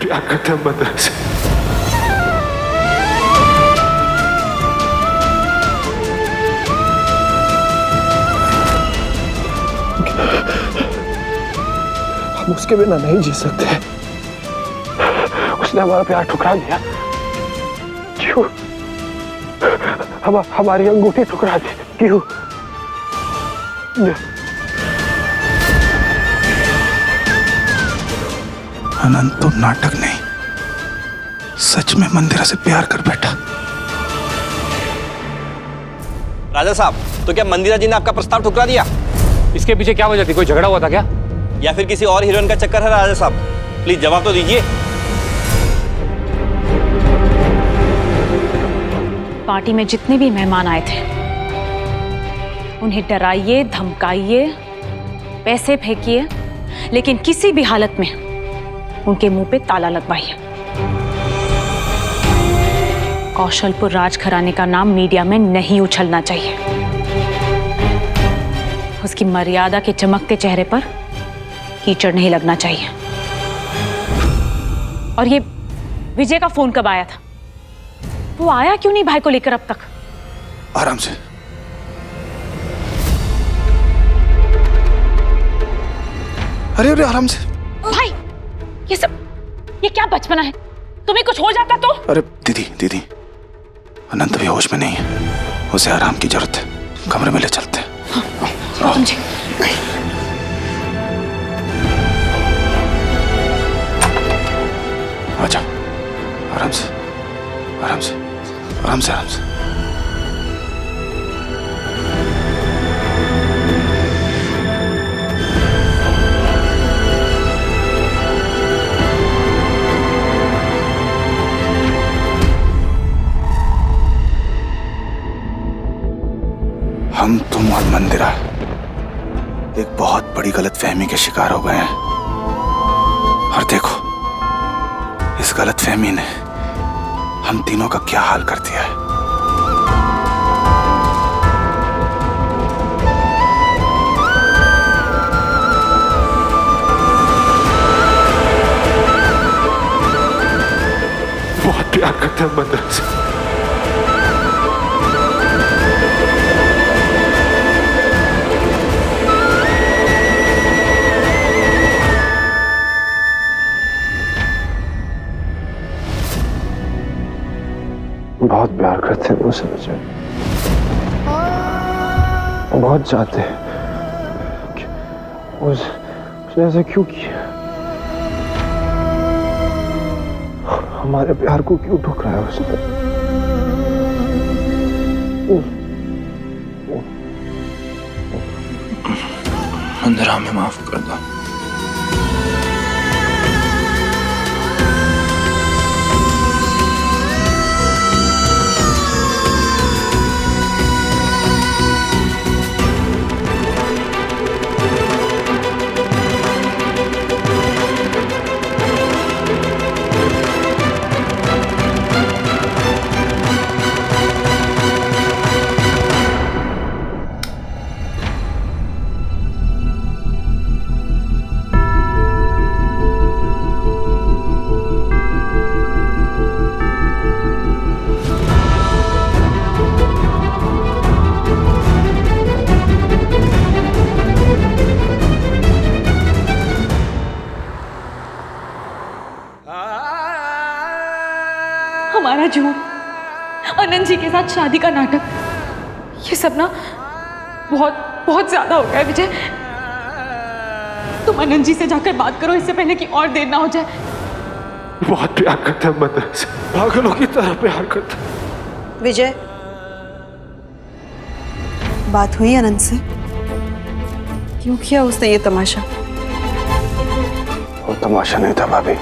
प्यार करते हैं मंदिरा से। हम उसके बिना नहीं जी सकते। उसने हमारा प्यार ठुकरा दिया। क्यों? हमारी अंगूठी ठुकरा दी। क्यों? अनंत तो नाटक नहीं, सच में मंदिरा से प्यार कर बैठा। राजा साहब, तो क्या मंदिरा जी ने आपका प्रस्ताव ठुकरा दिया? इसके पीछे क्या वजह थी? कोई झगड़ा हुआ था क्या? या फिर किसी और हीरोइन का चक्कर है? राजा साहब प्लीज जवाब तो दीजिए। पार्टी में जितने भी मेहमान आए थे उन्हें डराइए, धमकाइए, पैसे फेंकिए, लेकिन किसी भी हालत में उनके मुंह पे ताला लगवाइए। कौशलपुर राजघराने का नाम मीडिया में नहीं उछलना चाहिए। उसकी मर्यादा के चमकते चेहरे पर कीचड़ नहीं लगना चाहिए। और ये विजय का फोन कब आया था? वो आया क्यों नहीं भाई को लेकर अब तक? आराम से। अरे अरे आराम से। भाई ये क्या बचपना है? तुम्हें कुछ हो जाता तो? अरे दीदी दीदी, अनंत भी होश में नहीं है, उसे आराम की जरूरत है। कमरे में ले चलते हैं। गौतम जी, आजा, आराम से आराम से आराम से आराम से। हम, तुम और मंदिरा एक बहुत बड़ी गलतफहमी के शिकार हो गए हैं। और देखो, इस गलतफहमी ने हम तीनों का क्या हाल कर दिया है। बहुत प्यार करते हैं मंदिरा से। बहुत प्यार करते हैं मुझसे विजय, बहुत चाहते हैं। उसने ऐसा क्यों किया? हमारे प्यार को क्यों ठुकराया उसने? मंदिरा, हमें माफ कर दो। हमारा झूठ, अनंत जी के साथ शादी का नाटक, ये सब ना बहुत बहुत ज्यादा हो गया है विजय। तुम अनंत जी से जाकर बात करो इससे पहले कि और देर ना हो जाए। बहुत प्यार करते हैं मंदिरा से, पागलों की तरह प्यार करते हैं। विजय, बात हुई अनंत से? क्यों किया उसने ये तमाशा? वो तमाशा नहीं था भाभी,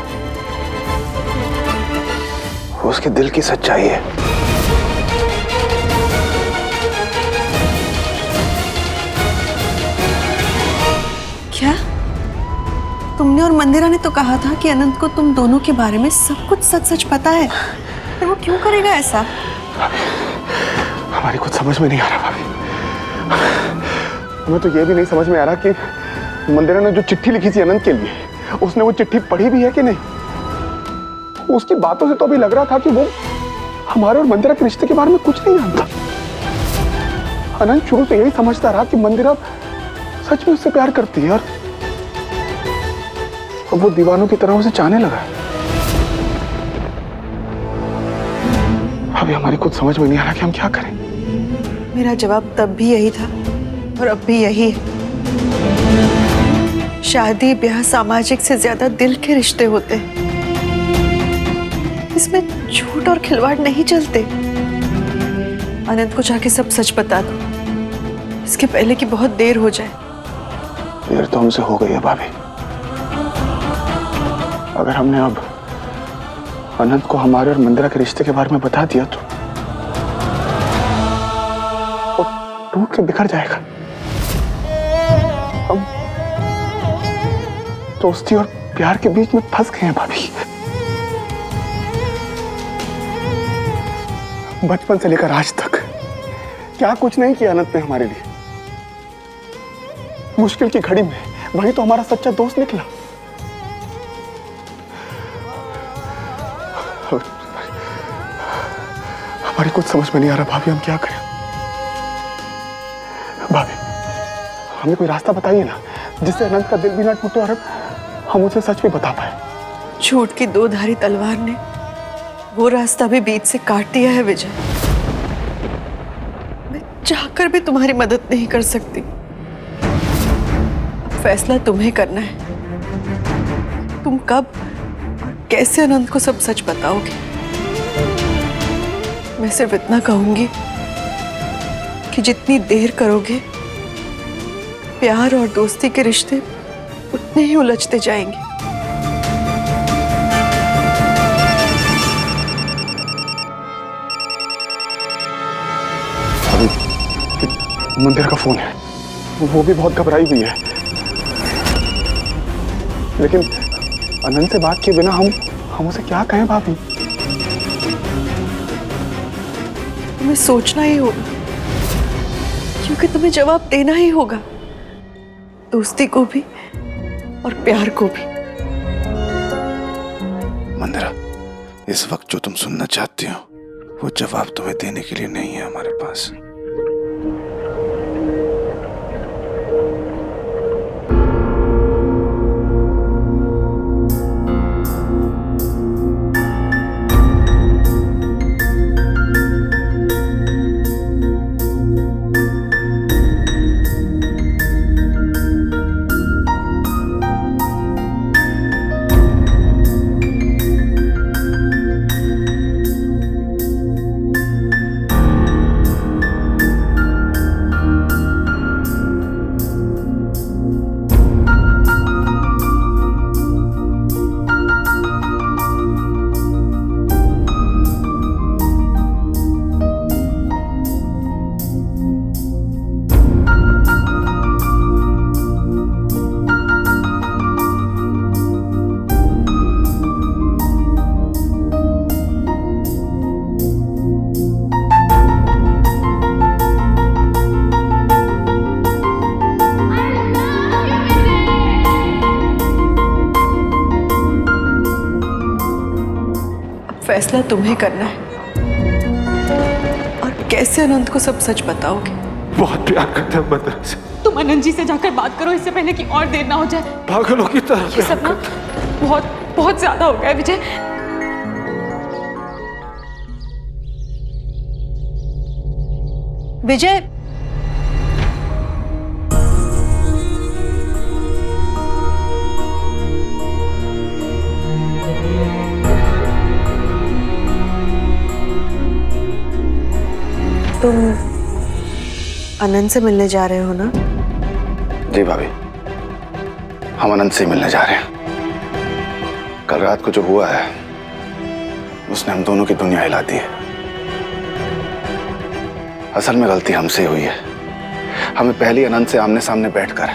वो उसके दिल की सच्चाई है। क्या? तुमने और मंदिरा ने तो कहा था कि अनंत को तुम दोनों के बारे में सब कुछ सच सच पता है, पर वो क्यों करेगा ऐसा? हमारी कुछ समझ में नहीं आ रहा भाभी। हमें तो ये भी नहीं समझ में आ रहा कि मंदिरा ने जो चिट्ठी लिखी थी अनंत के लिए, उसने वो चिट्ठी पढ़ी भी है कि नहीं? उसकी बातों से तो अभी लग रहा था कि वो हमारे और मंदिरा के रिश्ते के बारे में कुछ नहीं जानता। अनंत शुरू से यही समझता रहा कि मंदिरा सच में उससे प्यार करती है और वो दीवानों की तरह उसे चाहने लगा। अभी हमारी कुछ समझ में नहीं आ रहा कि हम क्या करें। मेरा जवाब तब भी यही था और अब भी यही है। शादी ब्याह सामाजिक से ज्यादा दिल के रिश्ते होते हैं। इसमें झूठ और खिलवाड़ नहीं चलते। अनंत को जाके सब सच बता दो, इसके पहले कि बहुत देर हो जाए। देर तो हमसे हो गई है भाभी। अगर हमने अब अनंत को हमारे और मंदिरा के रिश्ते के बारे में बता दिया तो वो टूट के बिखर जाएगा। हम दोस्ती और प्यार के बीच में फंस गए हैं भाभी। बचपन से लेकर आज तक क्या कुछ नहीं किया अनंत ने हमारे लिए। मुश्किल की घड़ी में वही तो हमारा सच्चा दोस्त निकला। हमारी कुछ समझ में नहीं आ रहा भाभी, हम क्या करें। भाभी हमें कोई रास्ता बताइए ना जिससे अनंत का दिल भी ना टूटे और हम उसे सच भी बता पाए। झूठ की दो धारी तलवार ने वो रास्ता भी बीच से काट दिया है विजय। मैं चाहकर भी तुम्हारी मदद नहीं कर सकती। अब फैसला तुम्हें करना है। तुम कब और कैसे अनंत को सब सच बताओगे। मैं सिर्फ इतना कहूंगी कि जितनी देर करोगे प्यार और दोस्ती के रिश्ते उतने ही उलझते जाएंगे। मंदिर का फोन है, वो भी बहुत घबराई हुई है। लेकिन अनंत से बात किए बिना हम उसे क्या कहें भाभी। तुम्हें सोचना ही होगा क्योंकि तुम्हें जवाब देना ही होगा, दोस्ती को भी और प्यार को भी। मंदिरा, इस वक्त जो तुम सुनना चाहती हो वो जवाब तुम्हें देने के लिए नहीं है हमारे पास। फैसला तुम्हें करना है और कैसे अनंत को सब सच बताओगे। बहुत प्यार करते हैं मंदिरा से। तुम अनंत जी से जाकर बात करो इससे पहले कि और देर ना हो जाए। पागलों की तरह ये प्यार सब ना करते हैं। बहुत बहुत ज्यादा हो गया है विजय। विजय, तुम अनंत से मिलने जा रहे हो ना? जी भाभी, हम अनंत से मिलने जा रहे हैं। कल रात को जो हुआ है उसने हम दोनों की दुनिया हिला दी है। असल में गलती हमसे हुई है। हमें पहले अनंत से आमने सामने बैठकर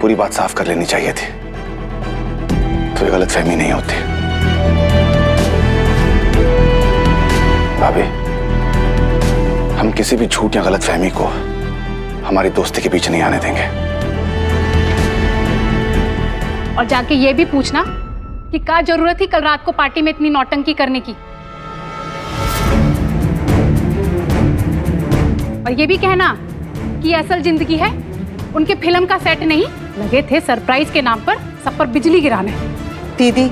पूरी बात साफ कर लेनी चाहिए थी, तो ये गलतफहमी नहीं होती। भाभी, हम किसी भी झूठ या गलतफहमी को हमारी दोस्ती के बीच नहीं आने देंगे। और जाके ये भी पूछना कि क्या जरूरत थी कल रात को पार्टी में इतनी नौटंकी करने की। और ये भी कहना कि असल जिंदगी है, उनके फिल्म का सेट नहीं, लगे थे सरप्राइज के नाम पर सब पर बिजली गिराने। दीदी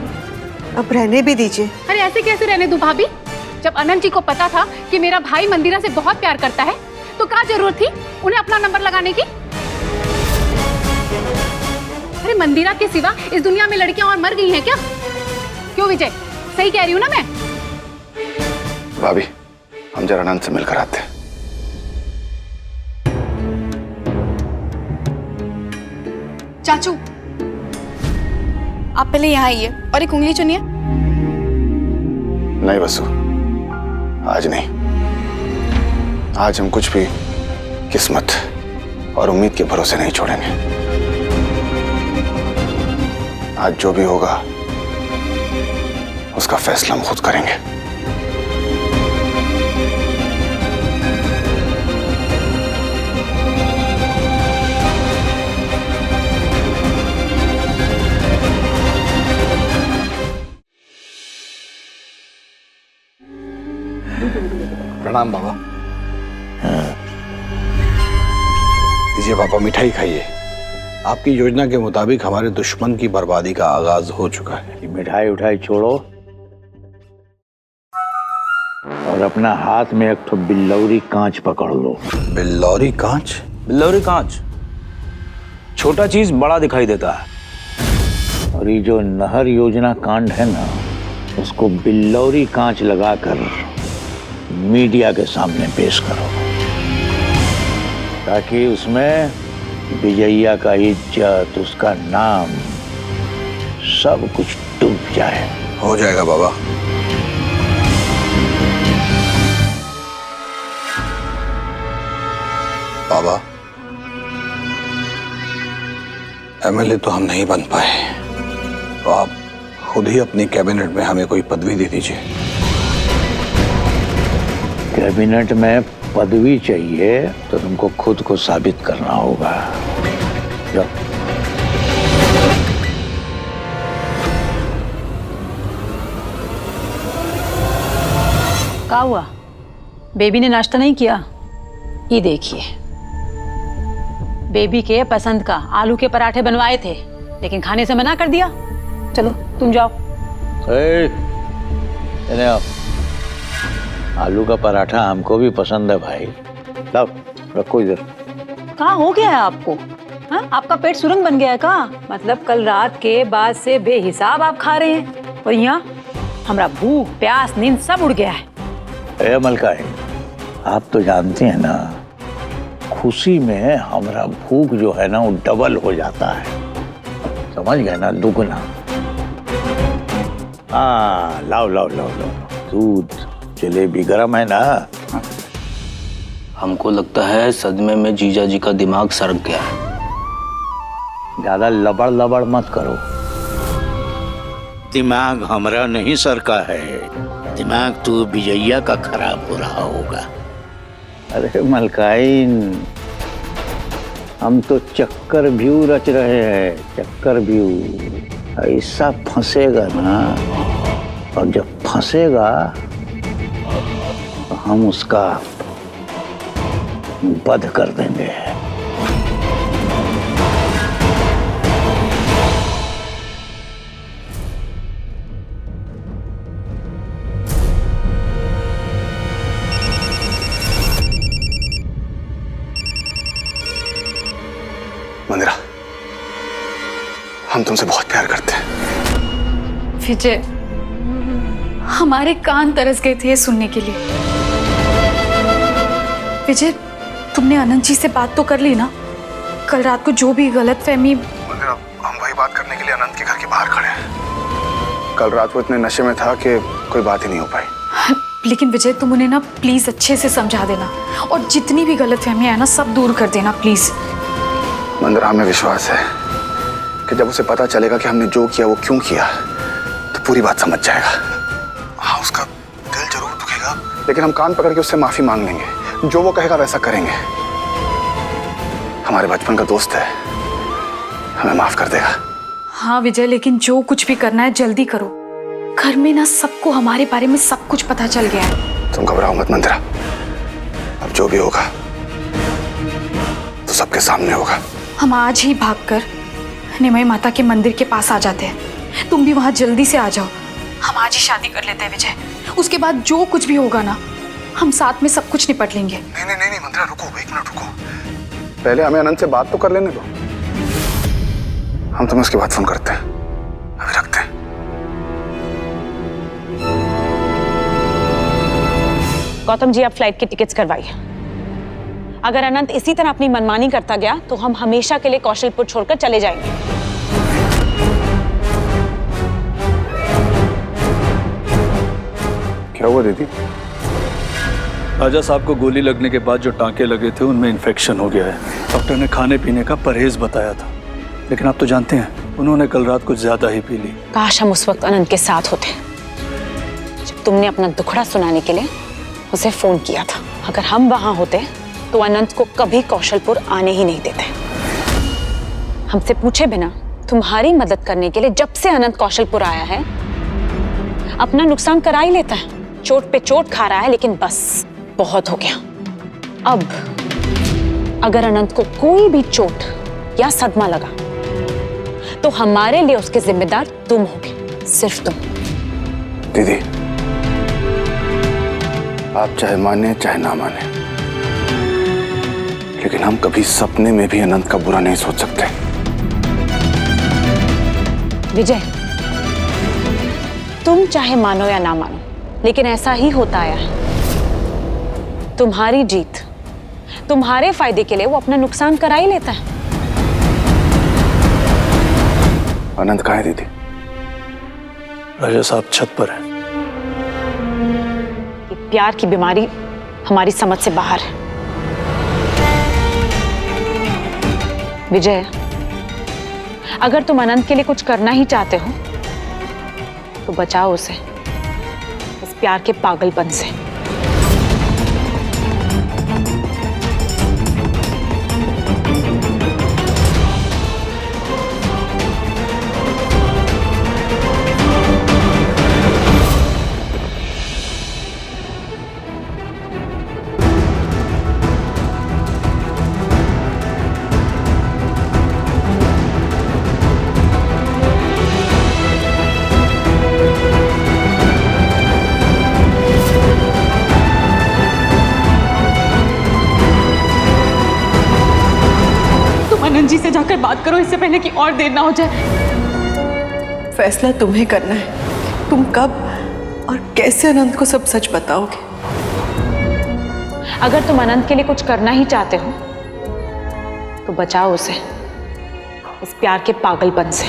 अब रहने भी दीजिए। अरे ऐसे कैसे रहने दूं भाभी? जब अनंत जी को पता था कि मेरा भाई मंदिरा से बहुत प्यार करता है, तो क्या जरूरत थी उन्हें अपना नंबर लगाने की? अरे मंदिरा के सिवा इस दुनिया में लड़कियां और मर गई हैं क्या? क्यों विजय, सही कह रही हूं ना मैं? भाभी, हम जरा अनंत से मिलकर आते हैं। चाचू, आप पहले यहाँ आइए और एक उंगली चुनिए। नहीं वसु, आज नहीं। आज हम कुछ भी किस्मत और उम्मीद के भरोसे नहीं छोड़ेंगे। आज जो भी होगा उसका फैसला हम खुद करेंगे। प्रणाम बाबा। लीजिए पापा, मिठाई खाइए। आपकी योजना के मुताबिक हमारे दुश्मन की बर्बादी का आगाज हो चुका है। मिठाई उठाई छोड़ो और अपना हाथ में एक ठो बिल्लौरी कांच पकड़ लो। बिल्लौरी कांच? बिल्लौरी कांच छोटा चीज बड़ा दिखाई देता है, और ये जो नहर योजना कांड है ना, उसको बिल्लौरी कांच लगाकर मीडिया के सामने पेश करो, ताकि उसमें विजया का इज्जत, उसका नाम, सब कुछ डूब जाए। हो जाएगा बाबा। बाबा, एमएलए तो हम नहीं बन पाए, तो आप खुद ही अपनी कैबिनेट में हमें कोई पदवी दे दीजिए। कैबिनेट में पदवी चाहिए तो तुमको खुद को साबित करना होगा। जाओ। क्या हुआ? बेबी ने नाश्ता नहीं किया? ये देखिए, बेबी के पसंद का आलू के पराठे बनवाए थे, लेकिन खाने से मना कर दिया। चलो तुम जाओ। आओ। आलू का पराठा हमको भी पसंद है भाई। लाओ, रखो इधर। कहाँ हो गया है आपको? हाँ, आपका पेट सुरंग बन गया है का? मतलब कल रात के बाद से बेहिसाब आप खा रहे हैं, और यहाँ हमारा भूख, प्यास, नींद सब उड़ गया है। ए मलकाई, आप तो जानते हैं ना, खुशी में हमारा भूख जो है ना वो डबल हो जाता है, समझ गए ना, दुगना। हाँ, लाओ लाओ लाओ लाओ दूध, जलेबी गरम है ना? हमको लगता है सदमे में जीजा जी का दिमाग सरक गया है। ज्यादा लबड़ लबड़ मत करो। दिमाग हमरा नहीं सरका है, दिमाग तो विजया का खराब हो रहा होगा। अरे मलकाइन, हम तो चक्कर व्यू रच रहे हैं, चक्कर व्यू। ऐसा फंसेगा ना, और जब फंसेगा तो हम उसका वध कर देंगे। मंदिरा, हम तुमसे बहुत प्यार करते हैं। विजय, हमारे कान तरस गए थे ये सुनने के लिए। विजय, तुमने अनंत जी से बात तो कर ली ना? कल रात को जो भी गलतफहमी। मंदिरा, हम वही बात करने के लिए अनंत के घर के बाहर खड़े हैं। कल रात वो इतने नशे में था कि कोई बात ही नहीं हो पाई। लेकिन विजय, तुम उन्हें ना प्लीज अच्छे से समझा देना, और जितनी भी गलतफहमियां है ना सब दूर कर देना प्लीज। मंदिरा, हमें विश्वास है कि जब उसे पता चलेगा कि हमने जो किया वो क्यों किया, तो पूरी बात समझ जाएगा। हाँ, उसका दिल जरूर दुखेगा, लेकिन हम कान पकड़ के उससे माफी मांग लेंगे। जो वो कहेगा वैसा करेंगे। हमारे बचपन का दोस्त है, हमें माफ कर देगा। हाँ विजय, लेकिन जो कुछ भी करना है जल्दी करो। घर में ना सबको हमारे बारे में सब कुछ पता चल गया है। तुम घबराओ मत मंदिरा, अब जो भी होगा तो सबके सामने होगा। हम आज ही भागकर निमय माता के मंदिर के पास आ जाते हैं। तुम भी वहां जल्दी से आ जाओ। हम आज ही शादी कर लेते हैं विजय। उसके बाद जो कुछ भी होगा ना, हम साथ में सब कुछ निपट लेंगे। नहीं मंदिरा, रुको, एक मिनट रुको। पहले हमें अनंत से बात तो कर लेने दो। हम तुम्हें उसके बाद फोन करते हैं। अभी रखते हैं। गौतम जी, आप फ्लाइट की टिकट्स करवाइए। अगर अनंत इसी तरह अपनी मनमानी करता गया तो हम हमेशा के लिए कौशलपुर छोड़कर चले जाएंगे। क्या हुआ दीदी? राजा साहब को गोली लगने के बाद जो टांके लगे थे उनमें इन्फेक्शन हो गया है। डॉक्टर ने खाने पीने का परहेज बताया था, लेकिन आप तो जानते हैं उन्होंने कल रात कुछ ज्यादा ही पी ली। काश हम उस वक्त अनंत के साथ होते, जब तुमने अपना दुखड़ा सुनाने के लिए उसे फोन किया था। अगर हम वहां होते तो अनंत को कभी कौशलपुर आने ही नहीं देते। हमसे पूछे बिना तुम्हारी मदद करने के लिए जब से अनंत कौशलपुर आया है अपना नुकसान करा ही लेता है। चोट पे चोट खा रहा है, लेकिन बस बहुत हो गया। अब अगर अनंत को कोई भी चोट या सदमा लगा तो हमारे लिए उसके जिम्मेदार तुम होगे, सिर्फ तुम। दीदी, आप चाहे माने चाहे ना माने, लेकिन हम कभी सपने में भी अनंत का बुरा नहीं सोच सकते। विजय, तुम चाहे मानो या ना मानो, लेकिन ऐसा ही होता आया है। तुम्हारी जीत, तुम्हारे फायदे के लिए वो अपना नुकसान करा ही लेता है। अनंत कहाँ है दीदी? राजा साहब छत पर है। ये प्यार की बीमारी हमारी समझ से बाहर है। विजय, अगर तुम अनंत के लिए कुछ करना ही चाहते हो तो बचाओ उसे इस प्यार के पागलपन से। आनंद जी से जाकर बात करो, इससे पहले कि और देर ना हो जाए। फैसला तुम्हें करना है। तुम कब और कैसे अनंत को सब सच बताओगे? अगर तुम अनंत के लिए कुछ करना ही चाहते हो तो बचाओ उसे इस प्यार के पागलपन से।